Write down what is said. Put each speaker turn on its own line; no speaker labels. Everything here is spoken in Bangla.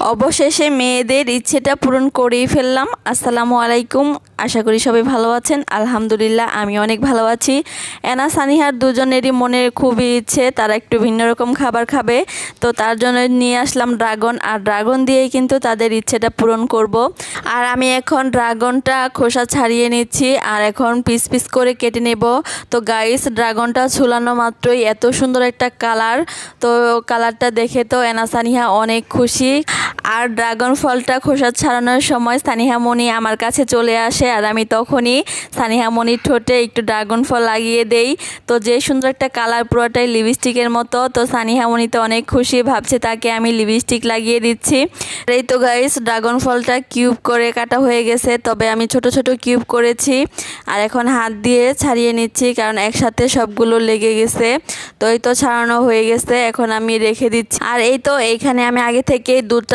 অবশেষে মেয়েদের ইচ্ছেটা পূরণ করেই ফেললাম। আসসালামু আলাইকুম, আশা করি সবাই ভালো আছেন। আলহামদুলিল্লাহ আমি অনেক ভালো আছি। এনা সানিহার দুজনেরই মনের খুবই ইচ্ছে তারা একটু ভিন্ন রকম খাবার খাবে, তো তার জন্য নিয়ে আসলাম ড্রাগন। আর ড্রাগন দিয়েই কিন্তু তাদের ইচ্ছেটা পূরণ করব। আর আমি এখন ড্রাগনটা খোসা ছাড়িয়ে নিচ্ছি আর এখন পিস পিস করে কেটে নেব। তো গাইস, ড্রাগনটা ঝুলানো মাত্রই এত সুন্দর একটা কালার, তো কালারটা দেখে তো এনা সানিহা অনেক খুশি। আর ড্রাগন ফলটা খোসা ছাড়ানোর সময় সানিহা মনি আমার কাছে চলে আসে আর আমি তখনই সানিহা মনির ঠোঁটে একটু ড্রাগন ফল লাগিয়ে দেই। তো যে সুন্দর একটা কালার, পুরোটাই লিপস্টিকের মতো। তো সানিহা মনি তো অনেক খুশি, ভাবছে তাকে আমি লিপস্টিক লাগিয়ে দিচ্ছি। এই তো গাইস, ড্রাগন ফলটা কিউব করে কাটা হয়ে গেছে, তবে আমি ছোট ছোট কিউব করেছি। আর এখন হাত দিয়ে ছাড়িয়ে নিচ্ছি কারণ একসাথে সবগুলো লেগে গেছে। তো এই তো ছাড়ানো হয়ে গেছে, এখন আমি রেখে দিচ্ছি। আর এই তো এইখানে আমি আগে থেকে দুধটা